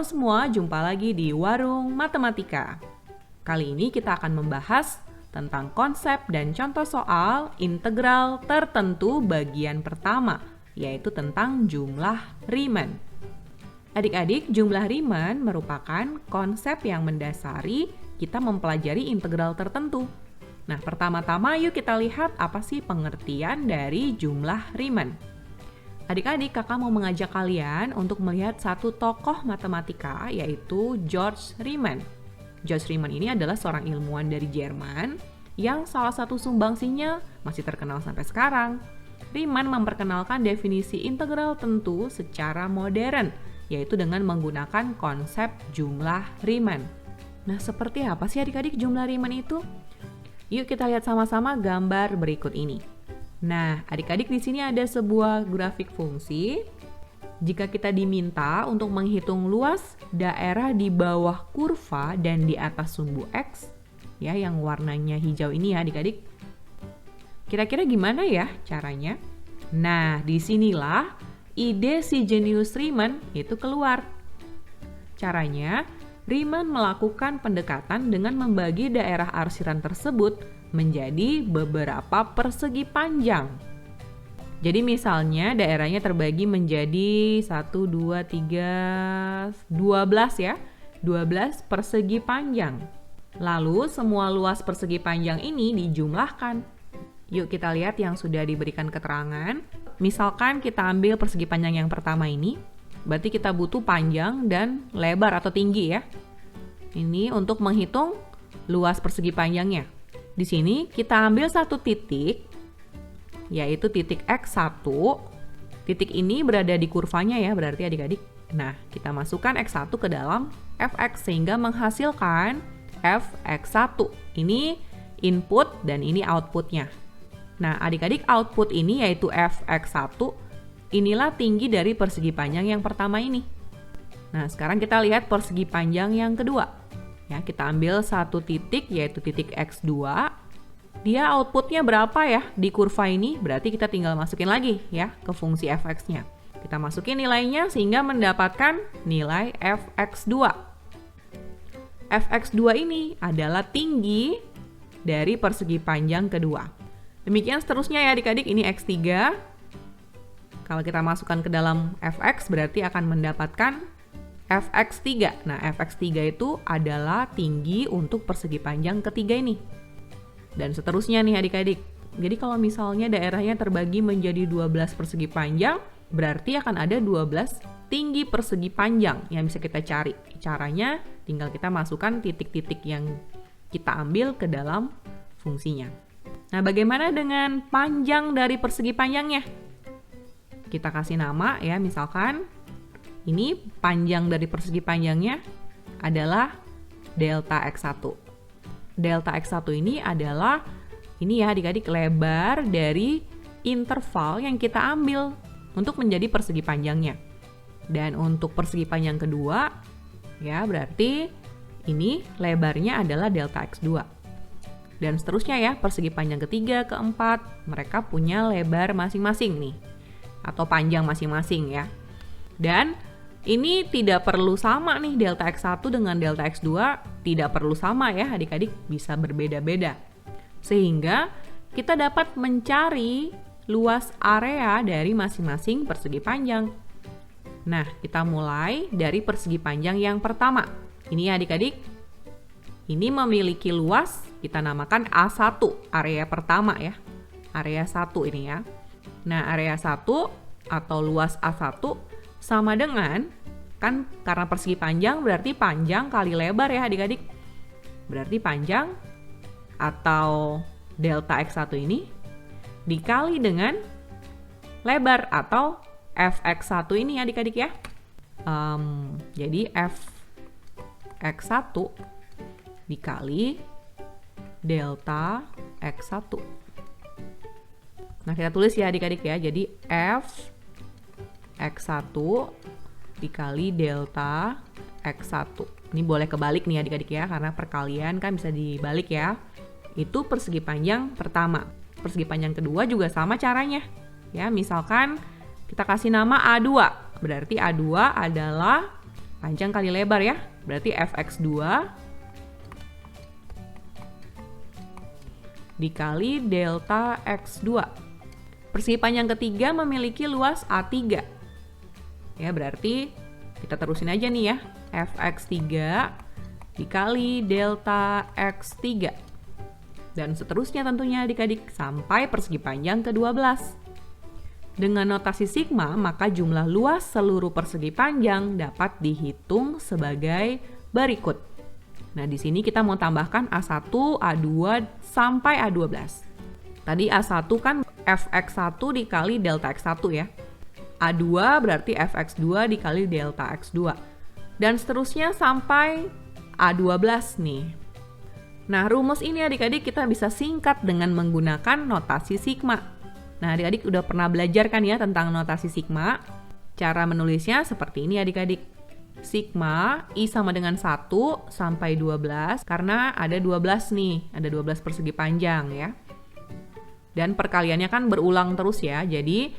Halo semua, jumpa lagi di Warung Matematika. Kali ini kita akan membahas tentang konsep dan contoh soal integral tertentu bagian pertama, yaitu tentang jumlah Riemann. Adik-adik, jumlah Riemann merupakan konsep yang mendasari kita mempelajari integral tertentu. Nah, pertama-tama yuk kita lihat apa sih pengertian dari jumlah Riemann. Adik-adik, kakak mau mengajak kalian untuk melihat satu tokoh matematika, yaitu George Riemann. George Riemann ini adalah seorang ilmuwan dari Jerman yang salah satu sumbangsinya masih terkenal sampai sekarang. Riemann memperkenalkan definisi integral tentu secara modern, yaitu dengan menggunakan konsep jumlah Riemann. Nah, seperti apa sih adik-adik jumlah Riemann itu? Yuk kita lihat sama-sama gambar berikut ini. Nah, adik-adik di sini ada sebuah grafik fungsi. Jika kita diminta untuk menghitung luas daerah di bawah kurva dan di atas sumbu X, ya yang warnanya hijau ini ya adik-adik. Kira-kira gimana ya caranya? Nah, disinilah ide si jenius Riemann itu keluar. Caranya, Riemann melakukan pendekatan dengan membagi daerah arsiran tersebut menjadi beberapa persegi panjang. Jadi misalnya daerahnya terbagi menjadi 1, 2, 3, 12 ya. 12 persegi panjang. Lalu semua luas persegi panjang ini dijumlahkan. Yuk kita lihat yang sudah diberikan keterangan. Misalkan kita ambil persegi panjang yang pertama ini. Berarti kita butuh panjang dan lebar atau tinggi ya. Ini untuk menghitung luas persegi panjangnya. Di sini kita ambil satu titik, yaitu titik X1. Titik ini berada di kurvanya ya, berarti adik-adik. Nah, kita masukkan X1 ke dalam Fx sehingga menghasilkan Fx1. Ini input dan ini outputnya. Nah, adik-adik output ini yaitu Fx1, inilah tinggi dari persegi panjang yang pertama ini. Nah, sekarang kita lihat persegi panjang yang kedua. Ya, kita ambil satu titik yaitu titik X2. Dia outputnya berapa ya di kurva ini? Berarti kita tinggal masukin lagi ya ke fungsi fx-nya. Kita masukin nilainya sehingga mendapatkan nilai fx2. Fx2 ini adalah tinggi dari persegi panjang kedua. Demikian seterusnya ya adik-adik, ini X3. Kalau kita masukkan ke dalam fx berarti akan mendapatkan Fx3. Nah, Fx3 itu adalah tinggi untuk persegi panjang ketiga ini. Dan seterusnya nih adik-adik. Jadi kalau misalnya daerahnya terbagi menjadi 12 persegi panjang, berarti akan ada 12 tinggi persegi panjang yang bisa kita cari. Caranya tinggal kita masukkan titik-titik yang kita ambil ke dalam fungsinya. Nah, bagaimana dengan panjang dari persegi panjangnya? Kita kasih nama ya, misalkan ini panjang dari persegi panjangnya adalah delta X1. Delta X1 ini adalah, ini ya adik-adik, lebar dari interval yang kita ambil untuk menjadi persegi panjangnya. Dan untuk persegi panjang kedua, ya berarti ini lebarnya adalah delta X2. Dan seterusnya ya, persegi panjang ketiga, keempat, mereka punya lebar masing-masing nih. Atau panjang masing-masing ya. Dan ini tidak perlu sama nih, delta X1 dengan delta X2 tidak perlu sama ya adik-adik, bisa berbeda-beda. Sehingga kita dapat mencari luas area dari masing-masing persegi panjang. Nah, kita mulai dari persegi panjang yang pertama. Ini ya adik-adik, ini memiliki luas, kita namakan A1, area pertama ya. Area 1 ini ya. Nah, area 1 atau luas A1 sama dengan, kan karena persegi panjang berarti panjang kali lebar ya adik-adik. Berarti panjang atau delta X1 ini dikali dengan lebar atau Fx1 ini adik-adik ya. Jadi Fx1 dikali delta X1. Nah, kita tulis ya adik-adik ya. Jadi X1 dikali delta X1. Ini boleh kebalik nih adik-adik ya, karena perkalian kan bisa dibalik ya. Itu persegi panjang pertama. Persegi panjang kedua juga sama caranya. Ya, misalkan kita kasih nama A2. Berarti A2 adalah Panjang kali lebar ya, berarti fx2 dikali delta x2. Persegi panjang ketiga memiliki luas A3. Ya, berarti kita terusin aja nih ya, fx3 dikali delta x3. Dan seterusnya tentunya adik-adik sampai persegi panjang ke-12. Dengan notasi sigma, maka jumlah luas seluruh persegi panjang dapat dihitung sebagai berikut. Nah, di sini kita mau tambahkan A1, A2, sampai A12. Tadi A1 kan fx1 dikali delta x1 ya. A2 berarti fx2 dikali delta x2. Dan seterusnya sampai A12 nih. Nah, rumus ini adik-adik kita bisa singkat dengan menggunakan notasi sigma. Nah, adik-adik udah pernah belajar kan ya tentang notasi sigma? Cara menulisnya seperti ini adik-adik. Sigma I sama dengan 1 sampai 12 karena ada 12 nih, ada 12 persegi panjang ya. Dan perkaliannya kan berulang terus ya, jadi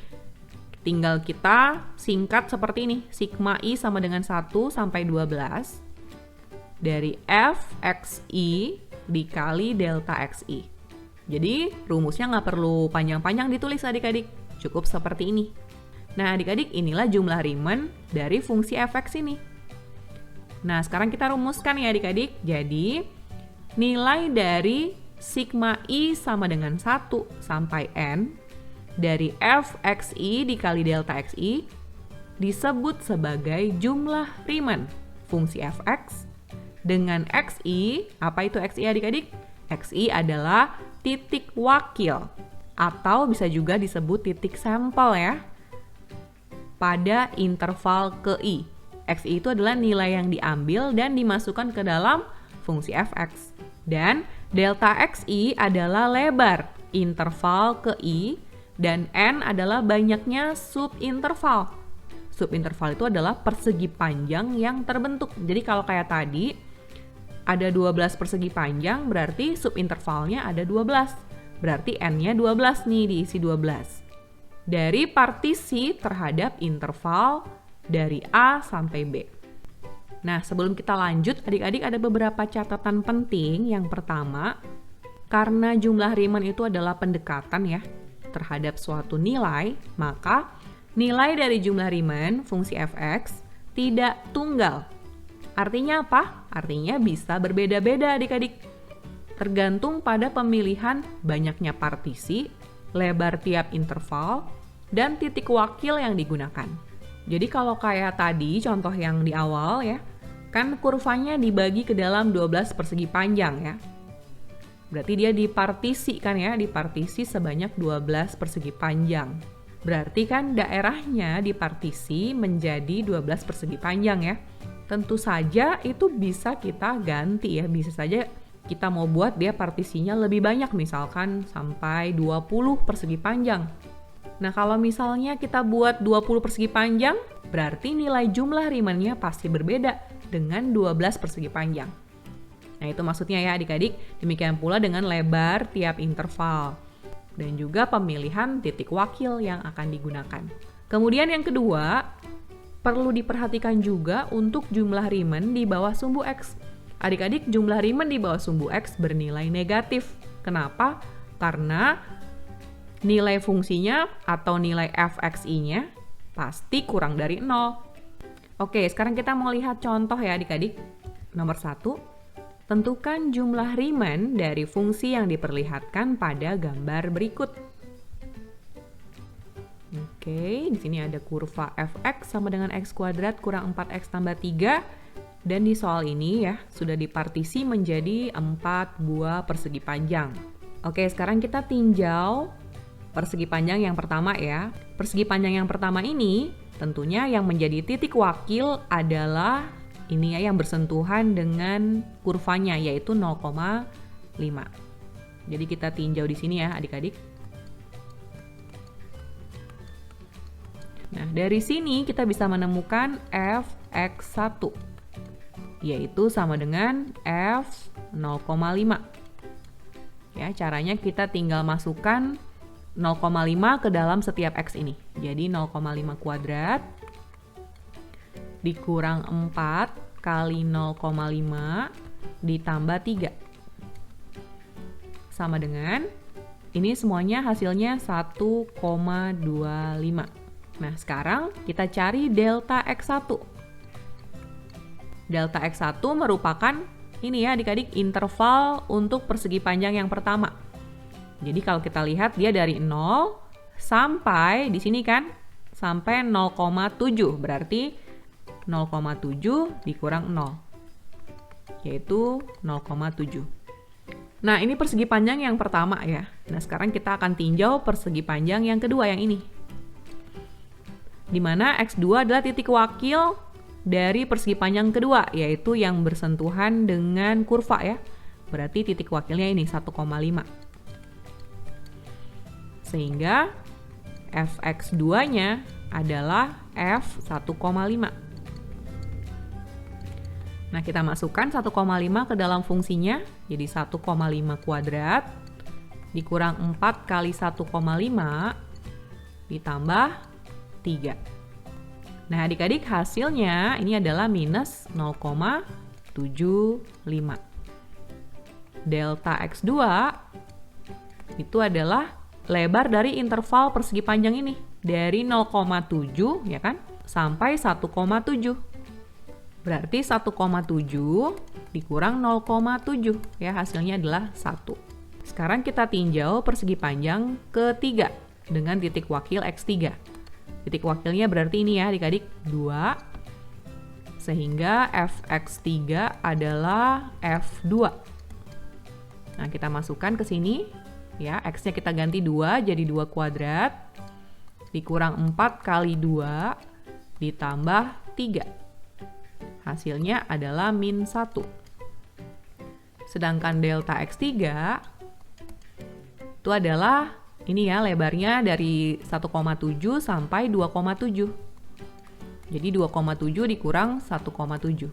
tinggal kita singkat seperti ini. Sigma I sama dengan 1 sampai 12 dari fxi dikali delta xi. Jadi rumusnya nggak perlu panjang-panjang ditulis adik-adik, cukup seperti ini. Nah adik-adik, inilah jumlah Riemann dari fungsi fx ini. Nah sekarang kita rumuskan ya adik-adik. Jadi nilai dari sigma I sama dengan 1 sampai n dari fxi dikali delta xi disebut sebagai jumlah Riemann fungsi fx dengan xi. Apa itu xi adik-adik? Xi adalah titik wakil atau bisa juga disebut titik sampel ya pada interval ke i. Xi itu adalah nilai yang diambil dan dimasukkan ke dalam fungsi fx. Dan delta xi adalah lebar interval ke i dan n adalah banyaknya subinterval. Subinterval itu adalah persegi panjang yang terbentuk. Jadi kalau kayak tadi ada 12 persegi panjang, berarti subintervalnya ada 12. Berarti n-nya 12 nih, diisi 12. Dari partisi terhadap interval dari A sampai B. Nah, sebelum kita lanjut, adik-adik ada beberapa catatan penting. Yang pertama, karena jumlah Riemann itu adalah pendekatan ya terhadap suatu nilai, maka nilai dari jumlah Riemann fungsi fx tidak tunggal. Artinya apa? Artinya bisa berbeda-beda adik-adik. Tergantung pada pemilihan banyaknya partisi, lebar tiap interval, dan titik wakil yang digunakan. Jadi kalau kayak tadi contoh yang di awal ya, kan kurvanya dibagi ke dalam 12 persegi panjang ya. Berarti dia dipartisi kan ya, dipartisi sebanyak 12 persegi panjang. Berarti kan daerahnya dipartisi menjadi 12 persegi panjang ya. Tentu saja itu bisa kita ganti ya, bisa saja kita mau buat dia partisinya lebih banyak, misalkan sampai 20 persegi panjang. Nah kalau misalnya kita buat 20 persegi panjang, berarti nilai jumlah Riemann-nya pasti berbeda dengan 12 persegi panjang. Nah itu maksudnya ya adik-adik, demikian pula dengan lebar tiap interval. Dan juga pemilihan titik wakil yang akan digunakan. Kemudian yang kedua, perlu diperhatikan juga untuk jumlah Riemann di bawah sumbu X. Adik-adik, jumlah Riemann di bawah sumbu X bernilai negatif. Kenapa? Karena nilai fungsinya atau nilai fxi-nya pasti kurang dari 0. Oke, sekarang kita mau lihat contoh ya adik-adik. Nomor 1, tentukan jumlah Riemann dari fungsi yang diperlihatkan pada gambar berikut. Oke, di sini ada kurva fx sama dengan x kuadrat kurang 4x tambah 3. Dan di soal ini ya, sudah dipartisi menjadi 4 buah persegi panjang. Oke, sekarang kita tinjau persegi panjang yang pertama ya. Persegi panjang yang pertama ini tentunya yang menjadi titik wakil adalah ini ya yang bersentuhan dengan kurvanya yaitu 0,5. Jadi kita tinjau di sini ya adik-adik. Nah, dari sini kita bisa menemukan fx1 yaitu sama dengan f 0,5. Ya, caranya kita tinggal masukkan 0,5 ke dalam setiap x ini. Jadi 0,5 kuadrat dikurang 4 kali 0,5 ditambah 3. Sama dengan, ini semuanya hasilnya 1,25. Nah, sekarang kita cari delta X1. Delta X1 merupakan ini ya adik-adik interval untuk persegi panjang yang pertama. Jadi kalau kita lihat dia dari 0 sampai di sini kan, sampai 0,7. Berarti 0,7 dikurang 0, yaitu 0,7. Nah, ini persegi panjang yang pertama ya. Nah, sekarang kita akan tinjau persegi panjang yang kedua yang ini. Di mana X2 adalah titik wakil dari persegi panjang kedua, yaitu yang bersentuhan dengan kurva ya. Berarti titik wakilnya ini 1,5. Sehingga Fx2-nya adalah F1,5. Nah, kita masukkan 1,5 ke dalam fungsinya, jadi 1,5 kuadrat dikurang 4 kali 1,5 ditambah 3. Nah, adik-adik hasilnya ini adalah minus 0,75. Delta X2 itu adalah lebar dari interval persegi panjang ini, dari 0,7 ya kan, sampai 1,7. Berarti 1,7 dikurang 0,7 ya, hasilnya adalah 1. Sekarang kita tinjau persegi panjang ketiga dengan titik wakil X3. Titik wakilnya berarti ini ya adik-adik 2. Sehingga Fx3 adalah F2. Nah, kita masukkan ke sini ya, X-nya kita ganti 2 jadi 2 kuadrat dikurang 4 kali 2 ditambah 3. Hasilnya adalah min 1. Sedangkan delta X3 itu adalah ini ya, lebarnya dari 1,7 sampai 2,7. Jadi 2,7 dikurang 1,7.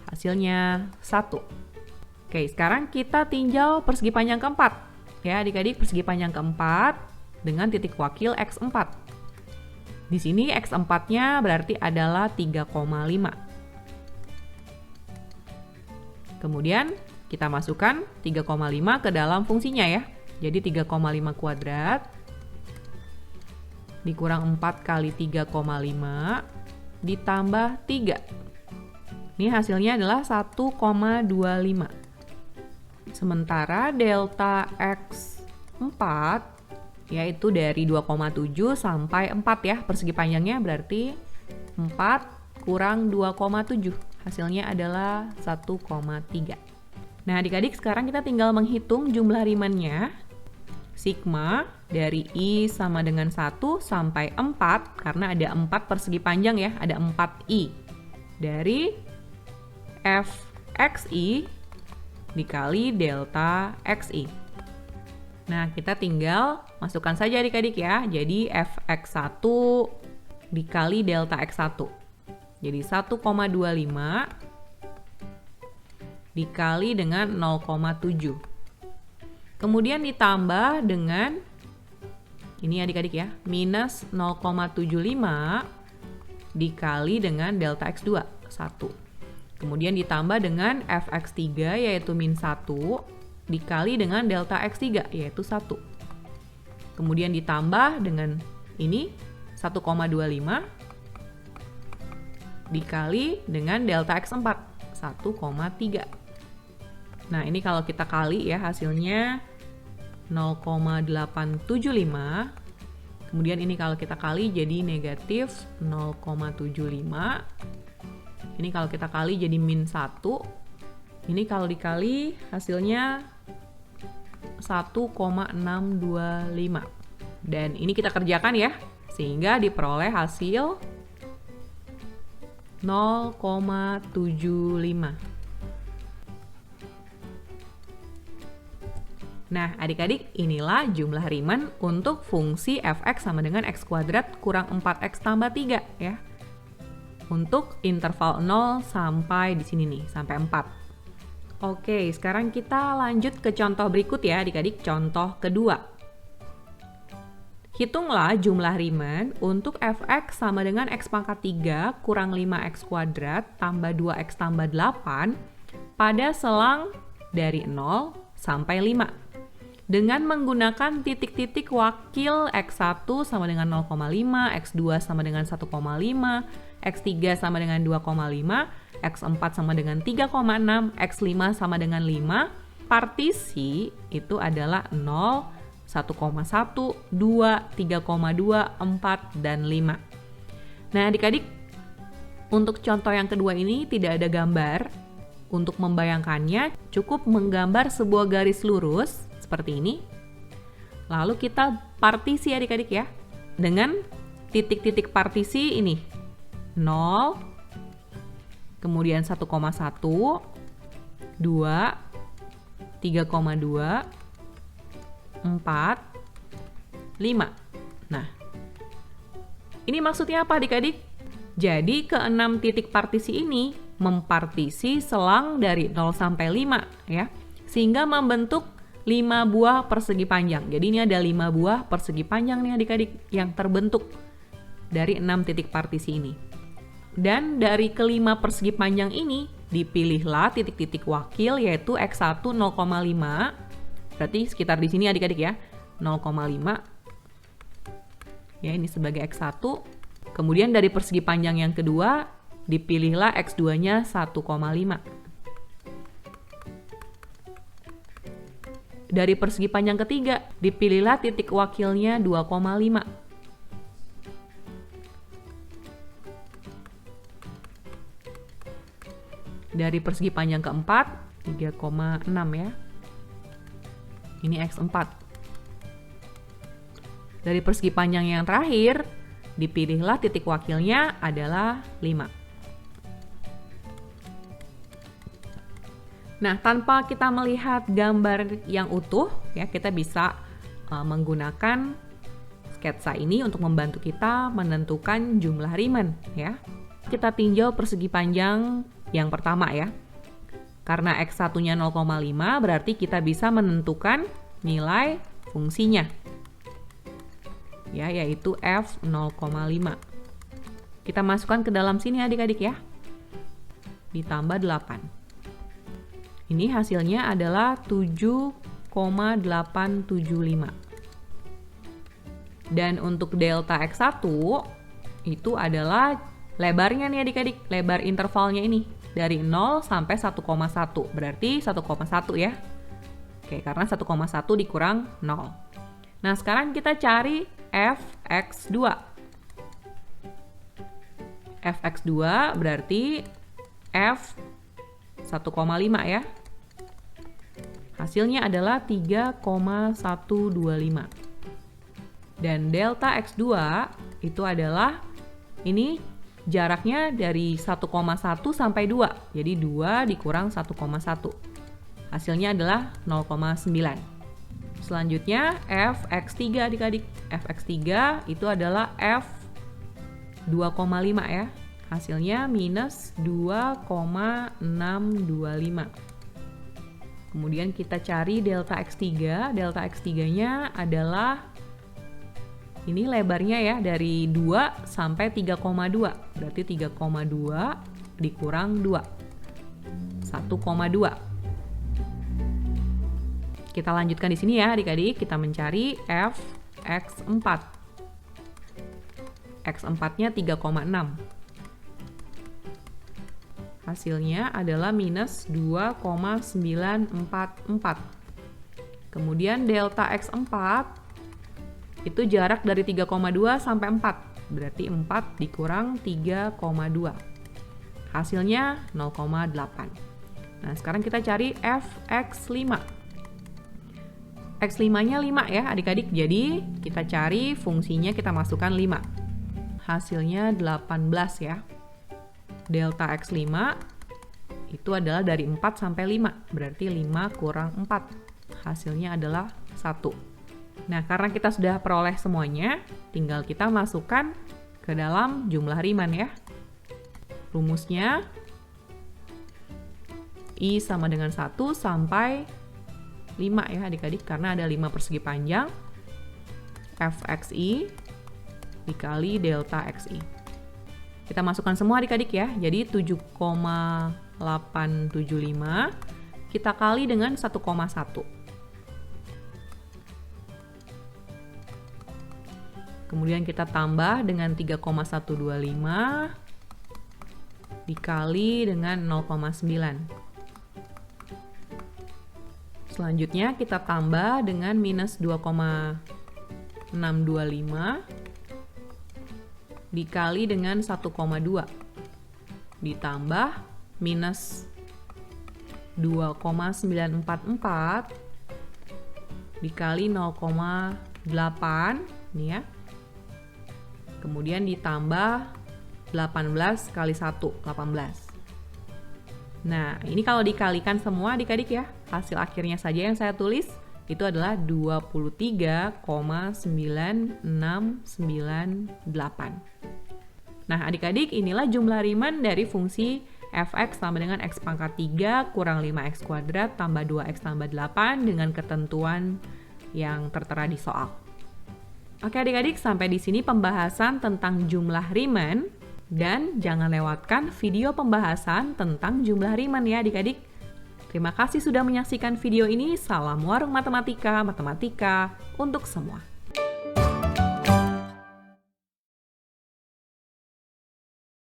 Hasilnya 1. Oke, sekarang kita tinjau persegi panjang keempat. Ya, adik-adik, persegi panjang keempat dengan titik wakil X4. Di sini X4-nya berarti adalah 3,5. Kemudian kita masukkan 3,5 ke dalam fungsinya ya. Jadi 3,5 kuadrat dikurang 4 kali 3,5 ditambah 3. Ini hasilnya adalah 1,25. Sementara delta X4 yaitu dari 2,7 sampai 4 ya, persegi panjangnya berarti 4 kurang 2,7. Hasilnya adalah 1,3. Nah, adik-adik, sekarang kita tinggal menghitung jumlah Riemannnya. Sigma dari I sama dengan 1 sampai 4, karena ada 4 persegi panjang ya, ada 4I. Dari Fxi dikali delta Xi. Nah, kita tinggal masukkan saja adik-adik ya. Jadi Fx1 dikali delta X1. Jadi 1,25 dikali dengan 0,7. Kemudian ditambah dengan ini adik-adik ya, minus 0,75 dikali dengan delta X2, 1. Kemudian ditambah dengan Fx3 yaitu min 1 dikali dengan delta X3 yaitu 1. Kemudian ditambah dengan ini 1,25 dikali dengan delta X4, 1,3. Nah, ini kalau kita kali ya hasilnya 0,875. Kemudian ini kalau kita kali jadi negatif 0,75. Ini kalau kita kali jadi min 1. Ini kalau dikali hasilnya 1,625. Dan ini kita kerjakan ya, sehingga diperoleh hasil 0,75. Nah, adik-adik, inilah jumlah Riemann untuk fungsi fx sama dengan x kuadrat kurang 4x tambah 3 ya. Untuk interval 0 sampai di sini nih, sampai 4. Oke, sekarang kita lanjut ke contoh berikut ya adik-adik, contoh kedua. Hitunglah jumlah Riemann untuk fx sama dengan x pangkat 3 kurang 5x kuadrat tambah 2x tambah 8 pada selang dari 0 sampai 5. Dengan menggunakan titik-titik wakil x1 sama dengan 0,5, x2 sama dengan 1,5, x3 sama dengan 2,5, x4 sama dengan 3,6, x5 sama dengan 5, partisi itu adalah 0, 1,1, 2, 3,2, 4, dan 5. Nah adik-adik, untuk contoh yang kedua ini tidak ada gambar. Untuk membayangkannya, cukup menggambar sebuah garis lurus seperti ini. Lalu kita partisi adik-adik ya, dengan titik-titik partisi ini. 0, kemudian 1,1, 2, 3,2, 4, 5. Nah, ini maksudnya apa adik-adik? Jadi ke-6 titik partisi ini mempartisi selang dari 0 sampai 5 ya, sehingga membentuk 5 buah persegi panjang. Jadi ini ada 5 buah persegi panjang nih adik-adik yang terbentuk dari 6 titik partisi ini. Dan dari kelima persegi panjang ini dipilihlah titik-titik wakil yaitu x1 0,5. Berarti sekitar di sini adik-adik ya, 0,5. Ya, ini sebagai x1. Kemudian dari persegi panjang yang kedua, dipilihlah x2-nya 1,5. Dari persegi panjang ketiga, dipilihlah titik wakilnya 2,5. Dari persegi panjang keempat, 3,6 ya. Ini x4. Dari persegi panjang yang terakhir, dipilihlah titik wakilnya adalah 5. Nah, tanpa kita melihat gambar yang utuh, ya kita bisa menggunakan sketsa ini untuk membantu kita menentukan jumlah Riemann, ya. Kita tinjau persegi panjang yang pertama ya. Karena x1-nya 0,5, berarti kita bisa menentukan nilai fungsinya. Ya, yaitu f 0,5. Kita masukkan ke dalam sini adik-adik ya. Ditambah 8. Ini hasilnya adalah 7,875. Dan untuk delta x1 itu adalah lebarnya nih adik-adik, lebar intervalnya ini dari 0 sampai 1,1, berarti 1,1 ya. Oke, karena 1,1 dikurang 0. Nah, sekarang kita cari fx2. fx2 berarti f 1,5 ya. Hasilnya adalah 3,125. Dan delta x2 itu adalah ini jaraknya dari 1,1 sampai 2. Jadi 2 dikurang 1,1. Hasilnya adalah 0,9. Selanjutnya fx3 adik-adik. fx3 itu adalah f 2,5 ya. Hasilnya minus 2,625. Kemudian kita cari delta x3. Delta x3-nya adalah ini lebarnya ya dari 2 sampai 3,2. Berarti 3,2 dikurang 2. 1,2. Kita lanjutkan di sini ya adik-adik. Kita mencari fx4. x4-nya 3,6. Hasilnya adalah minus 2,944. Kemudian delta x4 itu jarak dari 3,2 sampai 4. Berarti 4 dikurang 3,2. Hasilnya 0,8. Nah, sekarang kita cari fx5. X5-nya 5 ya adik-adik. Jadi kita cari fungsinya, kita masukkan 5. Hasilnya 18 ya. Delta x5 itu adalah dari 4 sampai 5. Berarti 5 kurang 4. Hasilnya adalah 1. Nah, karena kita sudah peroleh semuanya, tinggal kita masukkan ke dalam jumlah Riemann ya. Rumusnya I sama dengan 1 sampai 5 ya adik-adik, karena ada 5 persegi panjang. fxi dikali delta xi. Kita masukkan semua adik-adik ya. Jadi 7,875 kita kali dengan 1,1. Kemudian kita tambah dengan 3,125 dikali dengan 0,9. Selanjutnya kita tambah dengan minus 2,625 dikali dengan 1,2 ditambah minus 2,944 dikali 0,8 nih ya. Kemudian ditambah 18 kali 1, 18. Nah, ini kalau dikalikan semua adik-adik ya, hasil akhirnya saja yang saya tulis itu adalah 23,9698. Nah, adik-adik, inilah jumlah Riemann dari fungsi fx sama dengan x pangkat 3 kurang 5x kuadrat tambah 2x tambah 8 dengan ketentuan yang tertera di soal. Oke adik-adik, sampai di sini pembahasan tentang jumlah Riemann. Dan jangan lewatkan video pembahasan tentang jumlah Riemann ya adik-adik. Terima kasih sudah menyaksikan video ini. Salam warung matematika, matematika untuk semua.